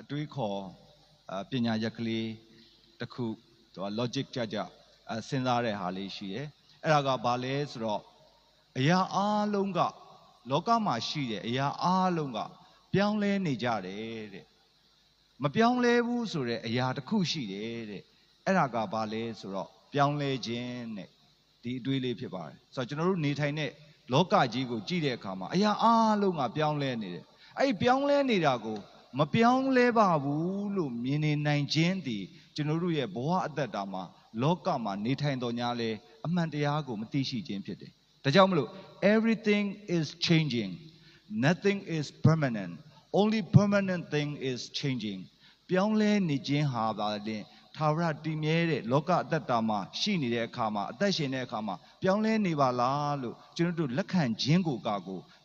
တွေးခေါ်ပညာရက်ကလေးတစ်ခုသူက logic ကြစဉ်းစားတဲ့ဟာလေးရှိတယ်အဲ့ဒါကဘာလဲဆိုတော့အရာအားလုံးကလောကမှာရှိတဲ့အရာအားလုံးကပြောင်းလဲနေကြတယ်တဲ့မပြောင်းလဲဘူးဆိုတဲ့အရာတစ်ခုရှိတယ်တဲ့အဲ့ဒါကဘာလဲဆိုတော့ပြောင်းလဲခြင်းတဲ့ဒီအတွေးလေးဖြစ်ပါတယ်ဆိုတော့ကျွန်တော်တို့နေထိုင်တဲ့လောကကြီးကိုကြည့်တဲ့အခါမှာအရာအားလုံးကပြောင်းလဲနေတယ်အဲ့ပြောင်းလဲနေတာကိုမပြောင်းလဲပါဘူးလို့မြင်နေနိုင်ခြင်းဒီကျွန်တော်တို့ရဲ့ဘဝအသက်တာမှာလောကမှာနေထိုင်တော်ညာလဲအမှန်တရားကိုမသိရှိခြင်းဖြစ်တယ်ဒါကြောင့်မလို့ everything is changing nothing is permanent only permanent thing is changing ပြောင်းလဲနေခြင်းဟာပါတဲ့ထာဝရတည်မြဲတဲ့လောကအသက်တာမှာရှိနေတဲ့အခါမှာအသက်ရှင်တဲ့အခါမှာပြောင်းလဲနေပါလားလို့ကျွန်တော်တို့လက်ခံခြင်းကို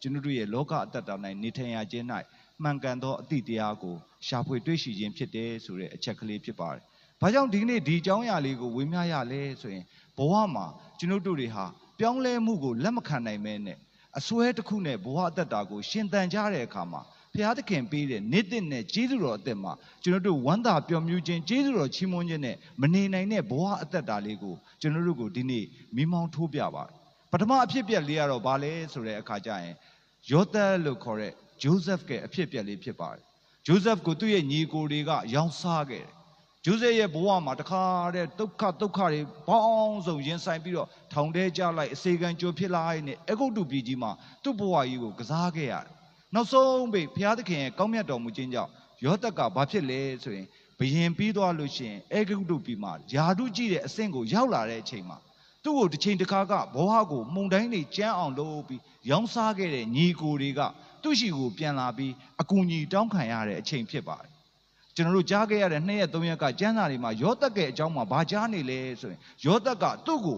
ကျွန်တော်တို့ရဲ့လောကအသက်တာ၌နေထိုင်ရခြင်း၌မှန်ကန်သောအသည့်တရားကိုရှာဖွေတွေ့ရှိခြင်းဖြစ်တယ်ဆိုတဲ့အချက်ကလေးဖြစ်ပါတယ်။ဘာကြောင့်ဒီကနေ့ဒီအကြောင်းအရာလေးကိုဝေမျှရလဲဆိုရင်ဘဝမှာကျွန်တော်တို့တွေဟာပြောင်းလဲမှုကိုလက်မခံနိုင်မဲနဲ့အစွဲတစ်ခုနဲ့ဘဝအသက်တာကိုရှင်သန်ကြတဲ့အခါမှာဘုရားသခင်ပေးတဲ့နေ့တစ်နဲ့ကျေးဇူးတော်အသက်မှာကျွန်တော်တို့ဝမ်းသာပျော်မြူးခြင်းကျေးဇူးတော်ချီးမွမ်းခြင်းနဲ့မနေနိုင်တဲ့ဘဝအသက်တာလေးကိုကျွန်တော်တို့ကိုဒီနေ့မိမောင်းထိုးပြပါတယ်။ပထမအဖြစ်ပြက်လေးကတော့ဘာလဲဆိုတဲ့အခါကျရင်ယောသပ်လို့ခေါ်တဲ့ဂျိုးဇက်ရဲ့အဖြစ်ပြက်လေးဖြစ်ပါတယ်။ဂျိုးဇက်ကိုသူ့ရဲ့ညီကိုတွေကရောင်းစားခဲ့တယ်။ဂျိုးဇက်ရဲ့ဘဝမှာတခါတဲ့ဒုက္ခတွေပေါင်းစုံရင်ဆိုင်ပြီးတော့ထောင်ထဲကျလိုက်အစေခံကြိုဖြစ်လိုက်နဲ့အဂုတ်တုပြည်ကြီးမှာသူ့ဘဝကြီးကိုကစားခဲ့ရတယ်။နောက်ဆုံးပိတ်ဘုရားသခင်ရဲ့ကောင်းမြတ်တော်မူခြင်းကြောင့်ယောသပ်ကဘာဖြစ်လဲဆိုရင်ဘယင်ပြီးသွားလို့ရှိရင်အဂုတ်တုပြည်မှာယာတုကြည့်တဲ့အဆင့်ကိုရောက်လာတဲ့အချိန်မှာသူ့ကိုတစ်ချိန်တစ်ခါကဘဝကိုမှုန်တိုင်းတွေကြမ်းအောင်လုပ်ပြီးရောင်းစားခဲ့တဲ့ညီကိုတွေကသူ့ရှိကိုပြန်လာပြီးအကူအညီတောင်းခံရတဲ့အချိန်ဖြစ်ပါတယ်ကျွန်တော်တို့ကြားခဲ့ရတဲ့2ရက်3ရက်ကကျမ်းစာတွေမှာယောသပ်ရဲ့အကြောင်းမှာဘာကြားနေလဲဆိုရင်ယောသပ်ကသူ့ကို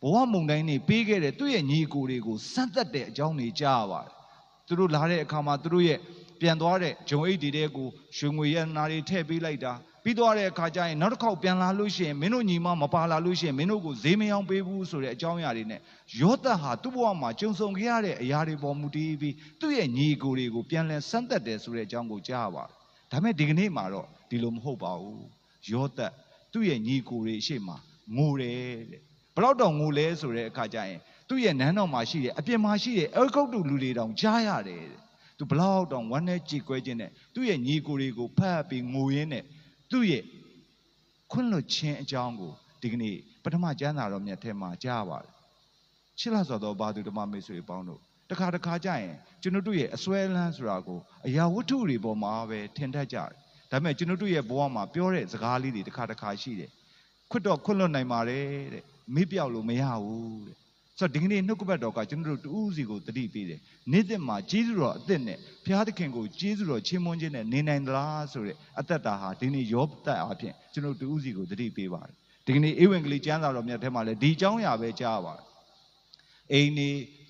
ဘဝမှုန်တိုင်းတွေပေးခဲ့တဲ့သူ့ရဲ့ညီကိုတွေကိုစမ်းသပ်တဲ့အကြောင်းတွေကြားရပါတယ်သူတို့လာတဲ့အခါမှာသူတို့ရဲ့ပြန်သွားတဲ့ဂျုံအိတ်တွေတဲ့ကိုရွှေငွေရတနာတွေထည့်ပေးလိုက်တာပြီးသွားတဲ့အခါကျရင်နောက်တစ်ခေါက်ပြန်လာလို့ရှိရင်မင်းတို့ညီမမပါလာလို့ရှိရင်မင်းတို့ကိုဈေးမရောင်းပေးဘူးဆိုတဲ့အကြောင်းအရာတွေနဲ့ယောသပ်ဟာသူ့ဘဝမှာကြုံဆုံခဲ့ရတဲ့အရာတွေပေါ်မူတည်ပြီးသူ့ရဲ့ညီကိုတွေကိုပြန်လည်စမ်းသပ်တယ်ဆိုတဲ့အကြောင်းကိုကြားရပါတယ်ဒါပေမဲ့ဒီကနေ့မှာတော့ဒီလိုမဟုတ်ပါဘူးယောသပ်သူ့ရဲ့ညီကိုတွေအရှိမငိုတယ်တဲ့ဘလောက်တောင်ငိုလဲဆိုတဲ့အခါကျရင်သူ့ရဲ့နန်းတော်မှာရှိတဲ့အပြင်မှာရှိတဲ့အဲဂုတ်တုလူတွေတောင်ကြားရတယ်တဲ့သူဘလောက်တောင်ဝမ်းနဲ့ကြေကွဲခြင်းနဲ့သူ့ရဲ့ညီကိုတွေကိုဖတ်ပြီးငိုရင်းနဲ့သူ့ရဲ့ခွင့်လွှတ်ခြင်းအကြောင်းကိုဒီကနေ့ပထမကျမ်းစာတော်မြတ်ထဲမှာကြားပါတယ်ချစ်လာစွာသောဘာသူဓမ္မမိတ်ဆွေပေါင်းတို့တခါကြရင်ကျွန်တော်တို့ရဲ့အစွဲလန်းဆိုတာကိုအရာဝတ္ထုတွေပေါ်မှာပဲထင်တတ်ကြတယ်ဒါပေမဲ့ကျွန်တော်တို့ရဲ့ဘဝမှာပြောတဲ့စကားလေးတွေတခါရှိတယ်ခွတ်လွတ်နိုင်ပါတယ်တဲ့မေ့ပြောက်လို့မရဘူးတဲ့ဆိုတော့ဒီကနေ့နှုတ်ကပတ်တော်ကကျွန်တော်တို့တူးစီကိုတတိပေးတယ်နေ့သက်မှာကျေးဇူးတော်အသက်နဲ့ဘုရားသခင်ကိုကျေးဇူးတော်ချီးမွမ်းခြင်းနဲ့နေနိုင်သလားဆိုတဲ့အသက်တာဟာဒီနေ့ယောသပ်အဖြစ်ကျွန်တော်တို့တူးစီကိုတတိပေးပါတယ်ဒီကနေ့ဧဝံဂေလိကျမ်းစာတော်မြတ်ထဲမှာလည်းဒီအကြောင်းအရာပဲကြားပါတယ်အိမ်နေ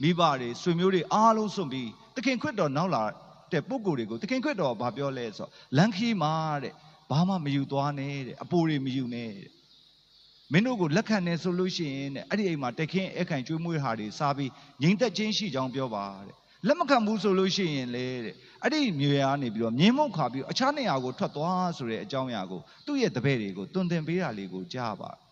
မိဘတွေဆွေမျိုးတွေအားလုံးစွန့်ပြီးသခင်ခရစ်တော်နောက်လာတဲ့ပုဂ္ဂိုလ်တွေကိုသခင်ခရစ်တော်ဘာပြောလဲဆိုတော့လမ်းခီးမှာတဲ့ဘာမှမယူသွားနဲ့တဲ့အပိုတွေမယူနဲ့တဲ့မင်းတို့ကိုလက်ခံနေဆိုလို့ရှိရင်တဲ့အဲ့ဒီအိမ်မှာတခင်အခန့်ကျွေးမွေးဟာတွေစားပြီးငြိမ်သက်ခြင်းရှိကြောင်းပြောပါတဲ့လက်မခံဘူးဆိုလို့ရှိရင်လေတဲ့အဲ့ဒီမြေယာကနေပြီးတော့မြင်းမုတ်ခါပြီးအခြားနေရာကိုထွက်သွားဆိုတဲ့အကြောင်းအရာကိုသူ့ရဲ့တပည့်တွေကိုတွင်တင်ပေးတာလေးကိုကြားပ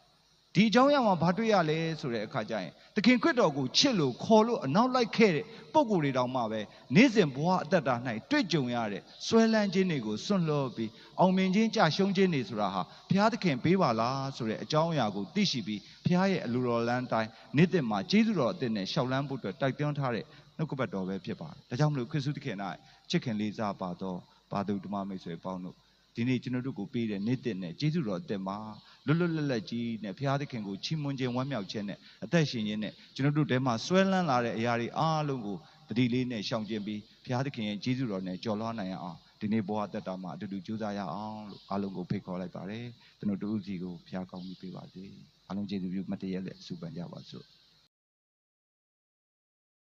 ါဒီအကြောင်းအရာမှာဘာတွေ့ရလဲဆိုတဲ့အခါကျရင်သခင်ခရစ်တော်ကိုချစ်လို့ခေါ်လို့အနောက်လိုက်ခဲ့တဲ့ပုံကိုယ်တွေတောင်မှပဲနေ့စဉ်ဘဝအသက်တာ၌တွေ့ကြုံရတဲ့ဆွဲလန်းခြင်းတွေကိုစွန့်လွတ်ပြီးအောင်မြင်ခြင်းကြရှုံးခြင်းတွေဆိုတာဟာဘုရားသခင်ပေးပါလားဆိုတဲ့အကြောင်းအရာကိုသိရှိပြီးဘုရားရဲ့အလိုတော်လမ်းတိုင်းနေ့သက်မှာကျေးဇူးတော်အသစ်နဲ့ရှောက်လန်းဖို့အတွက်တိုက်တွန်းထားတဲ့နှုတ်ကပတ်တော်ပဲဖြစ်ပါတယ်ဒါကြောင့်မလို့ခရစ်တုသခင်၌ချစ်ခင်လေးစားပါသောဘာသူဓမ္မမိတ်ဆွေပေါင်းတို့ဒီနေ့ကျွန်တော်တို့ကိုပေးတဲ့နေ့သက်နဲ့ကျေးဇူးတော်အသစ်မှာလွတ်လပ်ကြီးနဲ့ဘုရားသခင်ကိုချီးမွမ်းခြင်းဝမ်းမြောက်ခြင်းနဲ့အသက်ရှင်ခြင်းနဲ့ကျွန်တော်တို့ထဲမှာဆွဲလန်းလာတဲ့အရာတွေအားလုံးကိုတတိလေးနဲ့ရှောင်ကျဉ်ပြီးဘုရားသခင်ရဲ့ကျေးဇူးတော်နဲ့ကြော်လွှားနိုင်အောင်ဒီနေ့ဘဝသက်တာမှာအတူတူကြိုးစားရအောင်လို့အားလုံးကိုဖိတ်ခေါ်လိုက်ပါတယ်ကျွန်တော်တို့ဦးစီကိုဘုရားကောင်းကြီးပေးပါစေအားလုံးကျေးဇူးပြုမတ်တရက်လက်ဆုပန်ကြပါစို့